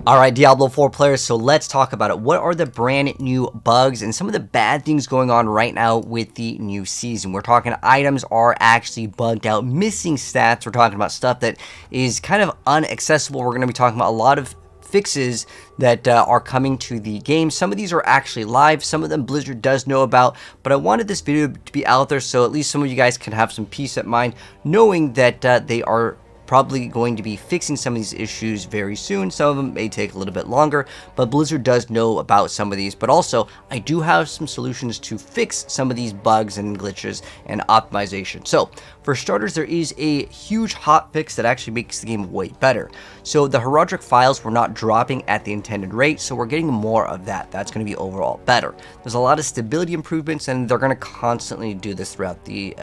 Alright, Diablo 4 players, so let's talk about it. What are the brand new bugs and some of the bad things going on right now with the new season? We're talking items are actually bugged out, missing stats. We're talking about stuff that is kind of inaccessible. We're going to be talking about a lot of fixes that are coming to the game. Some of these are actually live, some of them Blizzard does know about, but I wanted this video to be out there so at least some of you guys can have some peace of mind knowing that they are probably going to be fixing some of these issues very soon. Some of them may take a little bit longer, but Blizzard does know about some of these. But also, I do have some solutions to fix some of these bugs and glitches and optimization. So, for starters, there is a huge hotfix that actually makes the game way better. So, the Horadric files were not dropping at the intended rate, so we're getting more of that. That's going to be overall better. There's a lot of stability improvements, and they're going to constantly do this throughout the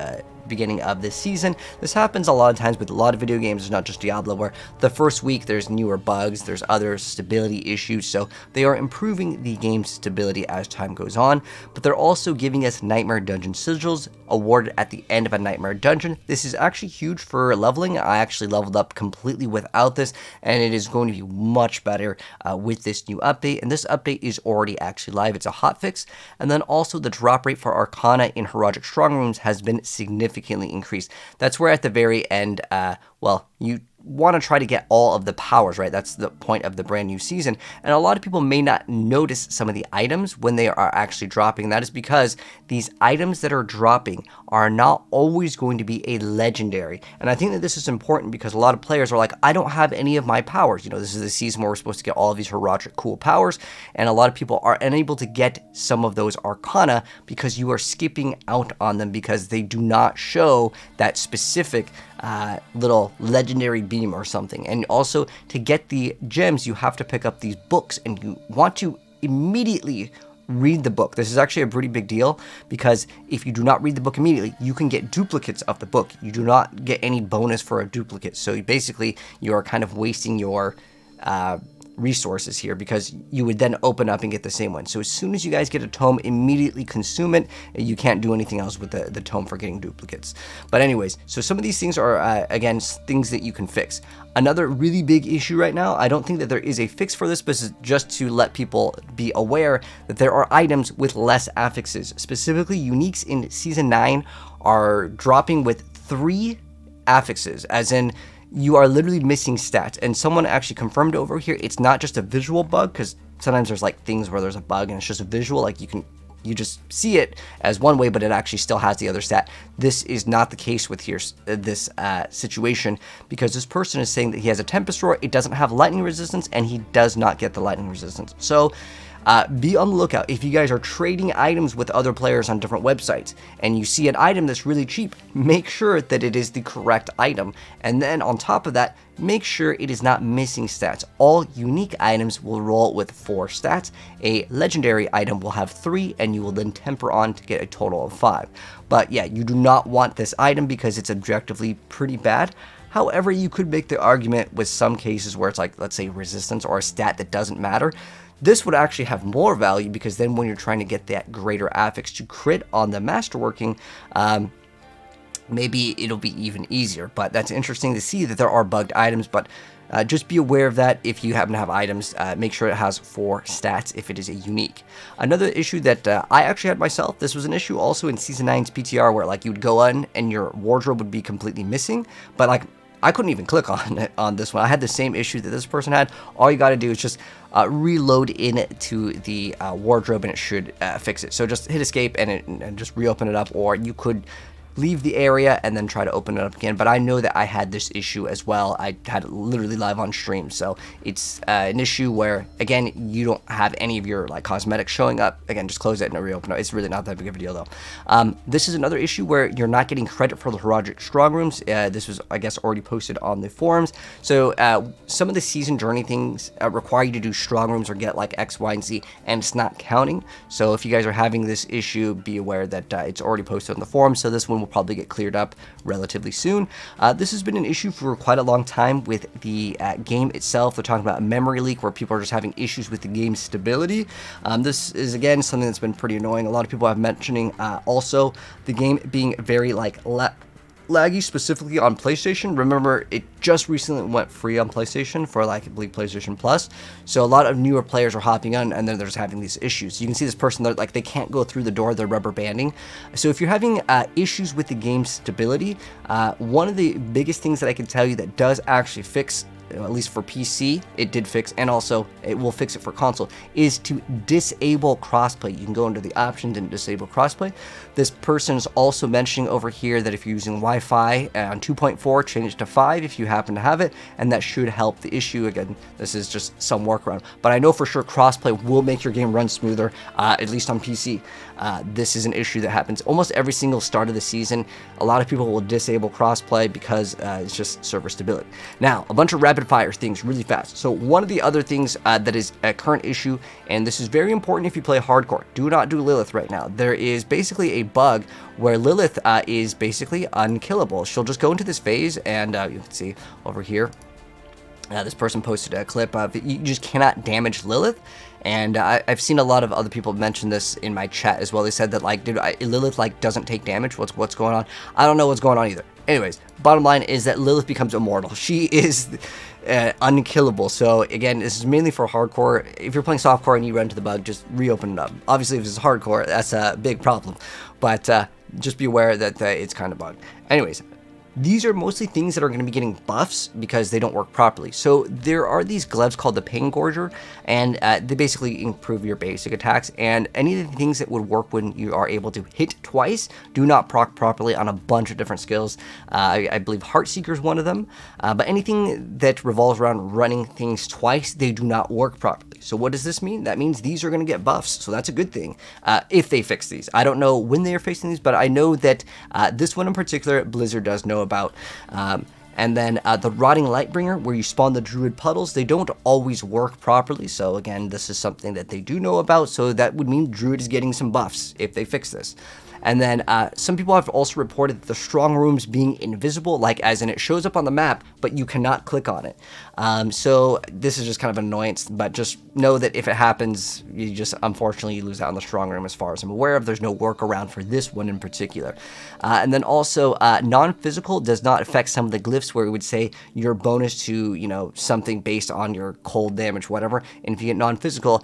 beginning of this season. This happens a lot of times with a lot of video games. It's not just Diablo, where the first week there's newer bugs, there's other stability issues, so they are improving the game's stability as time goes on, but they're also giving us Nightmare Dungeon sigils awarded at the end of a Nightmare Dungeon. This is actually huge for leveling. I actually leveled up completely without this, and it is going to be much better with this new update, and this update is already actually live. It's a hotfix, and then also the drop rate for Arcana in Horadric Strongrooms has been significantly increased. That's where at the very end, well, you want to try to get all of the powers, right? That's the point of the brand new season. And a lot of people may not notice some of the items when they are actually dropping. That is because these items that are dropping are not always going to be a legendary. And I think that this is important because a lot of players are like, I don't have any of my powers. You know, this is the season where we're supposed to get all of these Horadric cool powers. And a lot of people are unable to get some of those Arcana because you are skipping out on them because they do not show that specific little legendary beam or something. And also, to get the gems, you have to pick up these books, and you want to immediately read the book. This is actually a pretty big deal because if you do not read the book immediately, you can get duplicates of the book. You do not get any bonus for a duplicate. So basically, you are kind of wasting your resources here because you would then open up and get the same one. So as soon as you guys get a tome, immediately consume it. You can't do anything else with the tome for getting duplicates. But anyways, so some of these things are, again, things that you can fix. Another really big issue right now, I don't think that there is a fix for this, but it's just to let people be aware that there are items with less affixes. Specifically, uniques in Season 9 are dropping with 3 affixes, as in you are literally missing stats. And someone actually confirmed over here, it's not just a visual bug, because sometimes there's like things where there's a bug and it's just a visual, like you just see it as one way, but it actually still has the other stat. This is not the case with this situation, because this person is saying that he has a Tempest Roar, it doesn't have lightning resistance, and he does not get the lightning resistance. So be on the lookout. If you guys are trading items with other players on different websites and you see an item that's really cheap, make sure that it is the correct item. And then on top of that, make sure it is not missing stats. All unique items will roll with 4 stats. A legendary item will have 3, and you will then temper on to get a total of 5. But yeah, you do not want this item because it's objectively pretty bad. However, you could make the argument with some cases where it's like, let's say, resistance or a stat that doesn't matter. This would actually have more value because then when you're trying to get that greater affix to crit on the masterworking, maybe it'll be even easier. But that's interesting to see that there are bugged items, but just be aware of that. If you happen to have items, make sure it has 4 stats if it is a unique. Another issue that I actually had myself, this was an issue also in Season 9's PTR, where like you would go in and your wardrobe would be completely missing, but like I couldn't even click on it on this one. I had the same issue that this person had. All you got to do is just reload into the wardrobe, and it should fix it. So just hit escape and just reopen it up, or you could leave the area and then try to open it up again. But I know that I had this issue as well. I had it literally live on stream, so it's an issue where, again, you don't have any of your like cosmetics showing up. Again, just close it and reopen it. It's really not that big of a deal though. This is another issue where you're not getting credit for the Horadric Strongrooms. This was, I guess, already posted on the forums. So some of the season journey things require you to do Strongrooms or get like X, Y, and Z, and it's not counting. So if you guys are having this issue, be aware that it's already posted on the forum. So this one will probably get cleared up relatively soon. This has been an issue for quite a long time with the game itself. They're talking about a memory leak where people are just having issues with the game's stability. This is, again, something that's been pretty annoying. A lot of people have mentioning also the game being very like laggy specifically on PlayStation. Remember, it just recently went free on PlayStation for like, I believe, PlayStation Plus. So a lot of newer players are hopping on, and then they're just having these issues. You can see this person, they're like, they can't go through the door, they're rubber banding. So if you're having issues with the game's stability, one of the biggest things that I can tell you that does actually fix, at least for PC, it did fix, and also it will fix it for console, is to disable crossplay. You can go into the options and disable crossplay. This person is also mentioning over here that if you're using Wi-Fi on 2.4, change it to 5 if you happen to have it, and that should help the issue. Again, this is just some workaround, but I know for sure crossplay will make your game run smoother, at least on PC. This is an issue that happens almost every single start of the season. A lot of people will disable crossplay because it's just server stability. Now, a bunch of rapid fire things really fast. So one of the other things that is a current issue, and this is very important if you play hardcore, do not do Lilith right now. There is basically a bug where Lilith is basically unkillable. She'll just go into this phase, and you can see over here, this person posted a clip of you just cannot damage Lilith. And I've seen a lot of other people mention this in my chat as well. They said that, like, dude, Lilith, like, doesn't take damage. What's going on? I don't know what's going on either. Anyways, bottom line is that Lilith becomes immortal. She is unkillable. So again, this is mainly for hardcore. If you're playing softcore and you run into the bug, just reopen it up. Obviously, if it's hardcore, that's a big problem. But just be aware that it's kind of bugged. Anyways, these are mostly things that are going to be getting buffs because they don't work properly. So there are these gloves called the Pain Gorger, and they basically improve your basic attacks, and any of the things that would work when you are able to hit twice do not proc properly on a bunch of different skills. I believe Heartseeker is one of them, but anything that revolves around running things twice, they do not work properly. So what does this mean? That means these are going to get buffs, so that's a good thing if they fix these. I don't know when they are fixing these, but I know that this one in particular, Blizzard does know about. And then the Rotting Lightbringer, where you spawn the Druid puddles, they don't always work properly. So again, this is something that they do know about. So that would mean Druid is getting some buffs if they fix this. And then some people have also reported the Strongrooms being invisible, like as in it shows up on the map, but you cannot click on it. So this is just kind of an annoyance, but just know that if it happens, you just, unfortunately, you lose out on the Strongroom as far as I'm aware of. There's no workaround for this one in particular. And then also, non-physical does not affect some of the glyphs where it would say your bonus to, you know, something based on your cold damage, whatever. And if you get non-physical,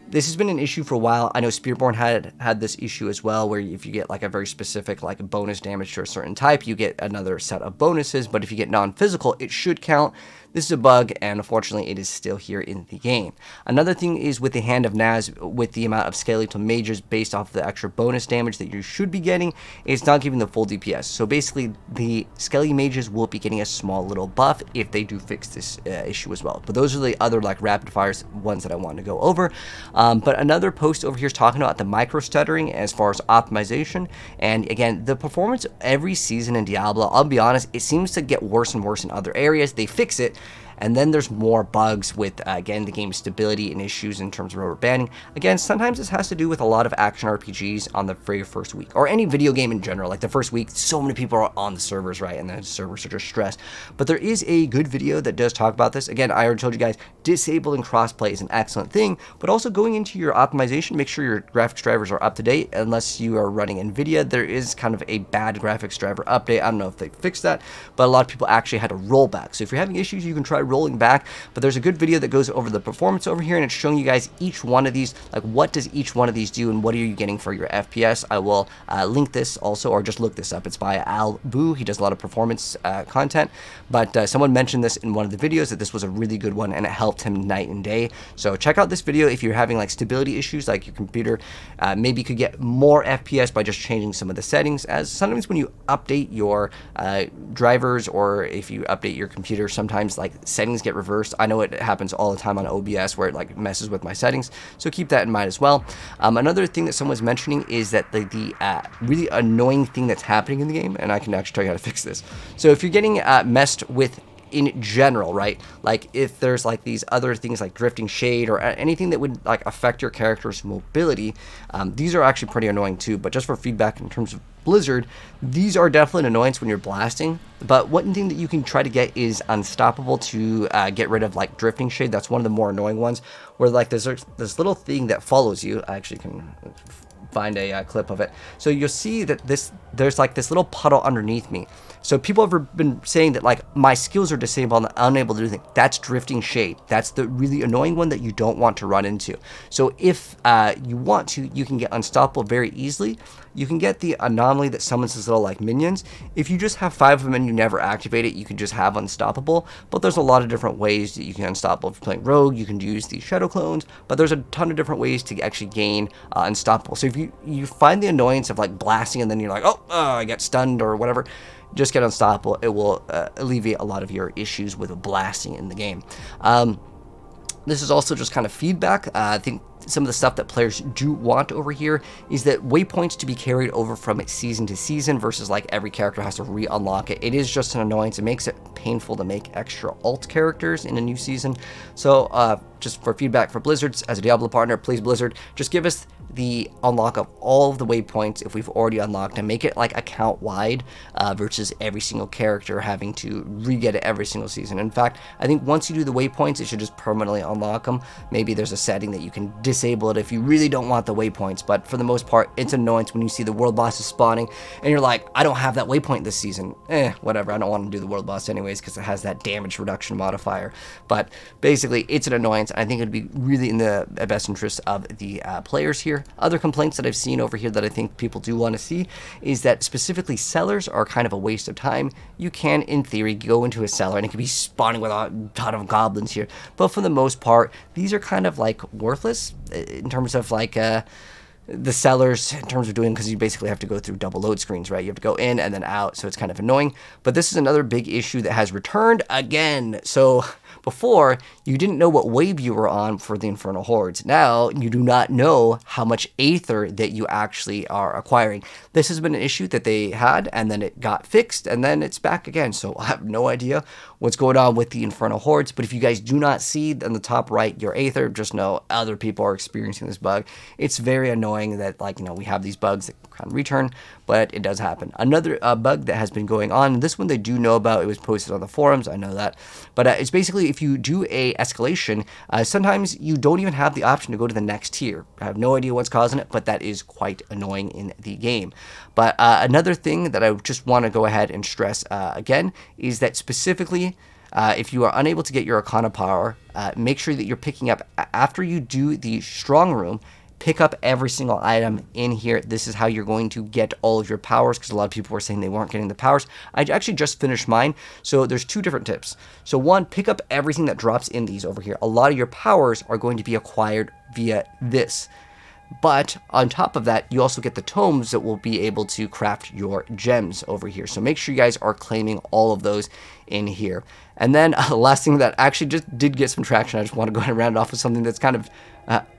this has been an issue for a while. I know Spiritborn had this issue as well, where if you get like a very specific like bonus damage to a certain type, you get another set of bonuses. But if you get non-physical, it should count. This is a bug, and unfortunately, it is still here in the game. Another thing is with the Hand of Naz, with the amount of skeletal mages based off the extra bonus damage that you should be getting, it's not giving the full DPS. So basically, the Skelly mages will be getting a small little buff if they do fix this issue as well. But those are the other like rapid fires ones that I wanted to go over. But another post over here is talking about the micro stuttering as far as optimization. And again, the performance every season in Diablo, I'll be honest, it seems to get worse and worse in other areas. They fix it, and then there's more bugs with, again, the game's stability and issues in terms of rubber banding. Again, sometimes this has to do with a lot of action RPGs on the very first week, or any video game in general. Like the first week, so many people are on the servers, right? And the servers are just stressed. But there is a good video that does talk about this. Again, I already told you guys, disabling crossplay is an excellent thing, but also going into your optimization, make sure your graphics drivers are up to date. Unless you are running NVIDIA, there is kind of a bad graphics driver update. I don't know if they fixed that, but a lot of people actually had to roll back. So if you're having issues, you can try rolling back. But there's a good video that goes over the performance over here, and it's showing you guys each one of these, like what does each one of these do and what are you getting for your FPS. I will link this also, or just look this up. It's by Al Boo. He does a lot of performance content, but someone mentioned this in one of the videos that this was a really good one and it helped him night and day. So check out this video if you're having like stability issues, like your computer maybe could get more FPS by just changing some of the settings, as sometimes when you update your drivers, or if you update your computer, sometimes like settings get reversed. I know it happens all the time on OBS where it like messes with my settings, so keep that in mind as well. Another thing that someone's mentioning is that the really annoying thing that's happening in the game, and I can actually tell you how to fix this. So if you're getting messed with in general, right? Like if there's like these other things like drifting shade or anything that would like affect your character's mobility, these are actually pretty annoying too. But just for feedback in terms of Blizzard, these are definitely an annoyance when you're blasting. But one thing that you can try to get is Unstoppable to get rid of like drifting shade. That's one of the more annoying ones, where like there's this little thing that follows you. I actually can find a clip of it. So you'll see that there's like this little puddle underneath me. So people have been saying that like my skills are disabled and unable to do things. That's drifting shade. That's the really annoying one that you don't want to run into. So if you want to, you can get unstoppable very easily. You can get the anomaly that summons these little like minions. If you just have 5 of them and you never activate it, you can just have unstoppable. But there's a lot of different ways that you can unstoppable. If you're playing rogue, you can use the shadow clones. But there's a ton of different ways to actually gain unstoppable. So if you find the annoyance of like blasting and then you're like, oh, I get stunned or whatever, just get unstoppable. It will alleviate a lot of your issues with blasting in the game. This is also just kind of feedback. I think some of the stuff that players do want over here is that waypoints to be carried over from season to season versus like every character has to re-unlock it. It is just an annoyance. It makes it painful to make extra alt characters in a new season. So just for feedback for Blizzard, as a Diablo partner, please Blizzard, just give us the unlock of all of the waypoints if we've already unlocked and make it like account wide versus every single character having to re-get it every single season. In fact, I think once you do the waypoints, it should just permanently unlock them. Maybe there's a setting that you can disable it if you really don't want the waypoints, but for the most part, it's an annoyance when you see the world bosses spawning and you're like, I don't have that waypoint this season. Whatever, I don't want to do the world boss anyways because it has that damage reduction modifier. But basically, it's an annoyance. I think it'd be really in the best interest of the players here. Other complaints that I've seen over here that I think people do want to see is that specifically sellers are kind of a waste of time. You can, in theory, go into a cellar and it can be spawning with a ton of goblins here, but for the most part, these are kind of like worthless in terms of like the sellers in terms of doing, because you basically have to go through double load screens, right? You have to go in and then out, so it's kind of annoying. But this is another big issue that has returned again. So before, you didn't know what wave you were on for the Infernal Hordes. Now, you do not know how much Aether that you actually are acquiring. This has been an issue that they had, and then it got fixed, and then it's back again. So I have no idea what's going on with the Infernal Hordes, but if you guys do not see on the top right your Aether, just know other people are experiencing this bug. It's very annoying that, like, you know, we have these bugs that kind of return, but it does happen. Another bug that has been going on, this one they do know about, it was posted on the forums, I know that, but it's basically if you do a escalation, sometimes you don't even have the option to go to the next tier. I have no idea what's causing it, but that is quite annoying in the game. But another thing that I just want to go ahead and stress again is that specifically if you are unable to get your Arcana power, make sure that you're picking up, after you do the Strongroom, pick up every single item in here. This is how you're going to get all of your powers, because a lot of people were saying they weren't getting the powers. I actually just finished mine, so there's 2 different tips. So one, pick up everything that drops in these over here. A lot of your powers are going to be acquired via this. But on top of that, you also get the tomes that will be able to craft your gems over here. So make sure you guys are claiming all of those in here. And then the last thing that actually just did get some traction, I just want to go ahead and round it off with something that's kind of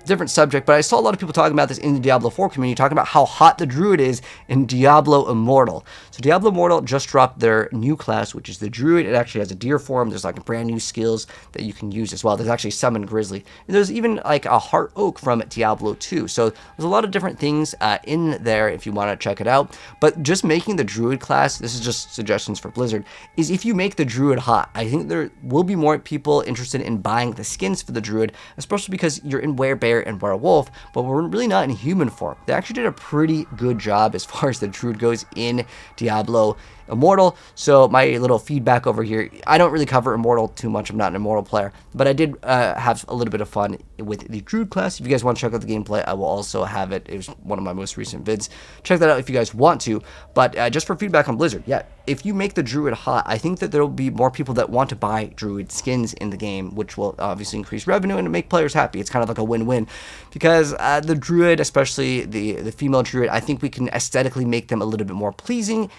different subject, but I saw a lot of people talking about this in the Diablo 4 community, talking about how hot the Druid is in Diablo Immortal. So Diablo Immortal just dropped their new class, which is the Druid. It actually has a deer form. There's like brand new skills that you can use as well. There's actually Summon Grizzly. And there's even like a Heart Oak from Diablo 2. So there's a lot of different things in there if you want to check it out. But just making the Druid class, this is just suggestions for Blizzard, is if you make the Druid hot, I think there will be more people interested in buying the skins for the Druid, especially because you're in Werebear and Werewolf, but we're really not in human form. They actually did a pretty good job as far as the Druid goes in Diablo Immortal. So my little feedback over here, I don't really cover Immortal too much. I'm not an Immortal player, but I did have a little bit of fun with the Druid class. If you guys want to check out the gameplay, I will also have it. It was one of my most recent vids. Check that out if you guys want to. But just for feedback on Blizzard, yeah, if you make the Druid hot, I think that there will be more people that want to buy Druid skins in the game, which will obviously increase revenue and make players happy. It's kind of like a win-win, because the Druid, especially the female Druid, I think we can aesthetically make them a little bit more pleasing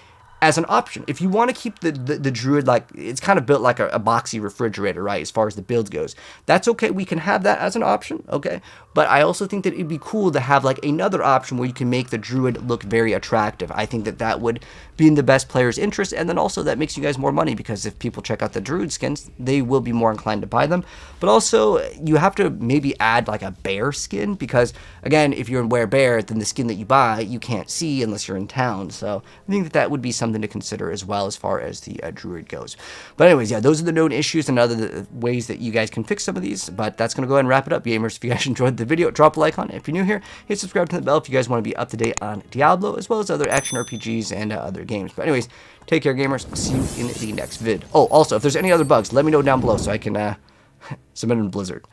as an option. If you want to keep the Druid, like, it's kind of built like a boxy refrigerator, right, as far as the build goes, that's okay. We can have that as an option, okay? But I also think that it'd be cool to have like another option where you can make the Druid look very attractive. I think that that would be in the best player's interest, and then also that makes you guys more money, because if people check out the Druid skins, they will be more inclined to buy them. But also, you have to maybe add like a bear skin, because again, if you're in Werebear, then the skin that you buy, you can't see unless you're in town. So I think that that would be something something to consider as well as far as the Druid goes. But anyways, yeah, those are the known issues and other ways that you guys can fix some of these. But that's going to go ahead and wrap it up, gamers. If you guys enjoyed the video, drop a like on it. If you're new here, hit subscribe to the bell if you guys want to be up to date on Diablo, as well as other action RPGs and other games. But anyways, take care, gamers. I'll see you in the next vid. Oh, also, if there's any other bugs, let me know down below so I can submit in Blizzard.